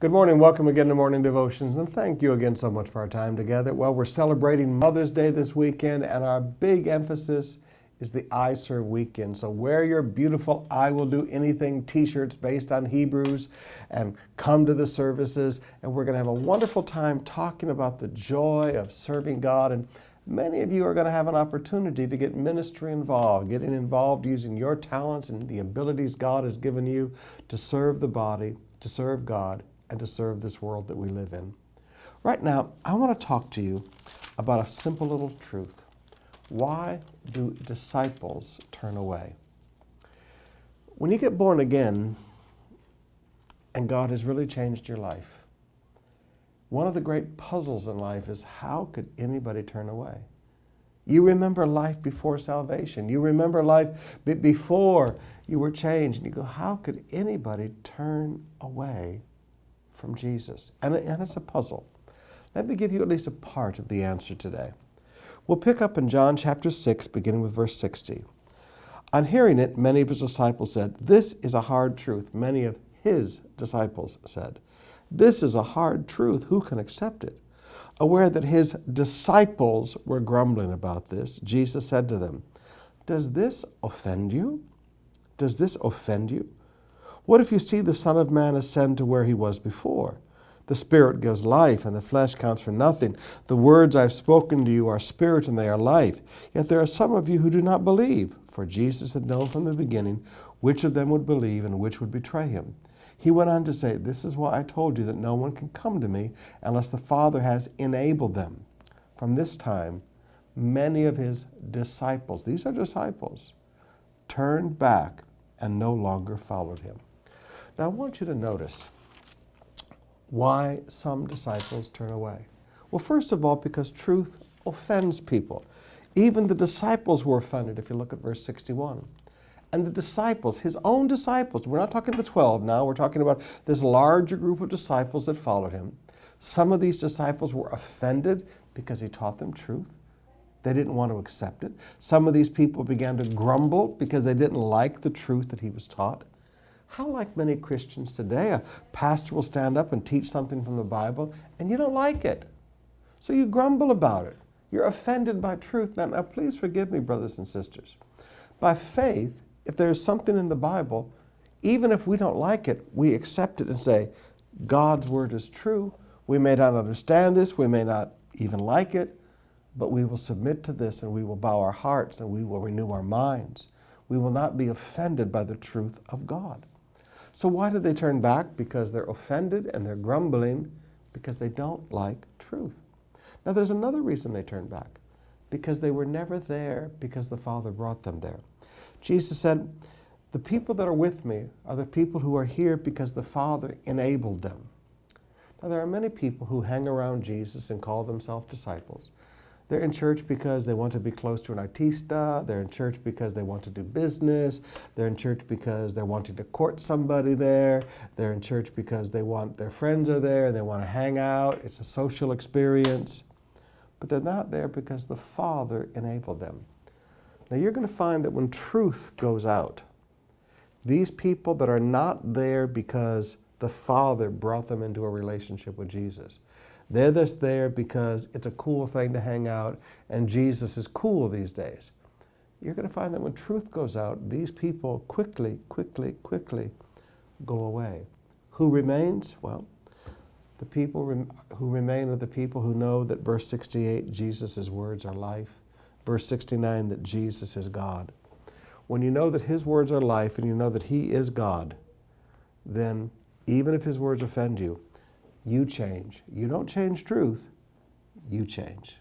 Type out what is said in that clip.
Good morning. Welcome again to Morning Devotions, and thank you again so much for our time together. Well, we're celebrating Mother's Day this weekend, and our big emphasis is the I Serve weekend. So wear your beautiful I Will Do Anything t-shirts based on Hebrews and come to the services, and we're going to have a wonderful time talking about the joy of serving God. And many of you are going to have an opportunity to get ministry involved, getting involved using your talents and the abilities God has given you to serve the body, to serve God, and to serve this world that we live in. Right now, I want to talk to you about a simple little truth. Why do disciples turn away? When you get born again and God has really changed your life, one of the great puzzles in life is how could anybody turn away? You remember life before salvation. You remember life before you were changed. And you go, how could anybody turn away from Jesus? And it's a puzzle. Let me give you at least a part of the answer today. We'll pick up in John chapter 6, beginning with verse 60. On hearing it, many of his disciples said, "This is a hard truth." Many of his disciples said, "This is a hard truth. Who can accept it?" Aware that his disciples were grumbling about this, Jesus said to them, "Does this offend you? Does this offend you? What if you see the Son of Man ascend to where he was before? The Spirit gives life, and the flesh counts for nothing. The words I've spoken to you are spirit, and they are life. Yet there are some of you who do not believe." For Jesus had known from the beginning which of them would believe and which would betray him. He went on to say, "This is why I told you that no one can come to me unless the Father has enabled them." From this time, many of his disciples, these are disciples, turned back and no longer followed him. Now I want you to notice why some disciples turn away. Well, first of all, because truth offends people. Even the disciples were offended, if you look at verse 61. And the disciples, his own disciples, we're not talking the 12 now, we're talking about this larger group of disciples that followed him. Some of these disciples were offended because he taught them truth. They didn't want to accept it. Some of these people began to grumble because they didn't like the truth that he was taught. How like many Christians today, a pastor will stand up and teach something from the Bible, and you don't like it. So you grumble about it. You're offended by truth. Now please forgive me, brothers and sisters. By faith, if there's something in the Bible, even if we don't like it, we accept it and say, God's word is true. We may not understand this, we may not even like it, but we will submit to this and we will bow our hearts and we will renew our minds. We will not be offended by the truth of God. So why do they turn back? Because they're offended and they're grumbling because they don't like truth. Now there's another reason they turn back. Because they were never there because the Father brought them there. Jesus said, "The people that are with me are the people who are here because the Father enabled them." Now there are many people who hang around Jesus and call themselves disciples. They're in church because they want to be close to an artista. They're in church because they want to do business. They're in church because they're wanting to court somebody there. They're in church because they want their friends are there and they want to hang out. It's a social experience. But they're not there because the Father enabled them. Now you're going to find that when truth goes out, these people that are not there because the Father brought them into a relationship with Jesus, they're just there because it's a cool thing to hang out and Jesus is cool these days. You're going to find that when truth goes out, these people quickly go away. Who remains? Well, the people who remain are the people who know that verse 68, Jesus' words are life. Verse 69, that Jesus is God. When you know that his words are life and you know that he is God, then even if his words offend you, you change. You don't change truth, you change.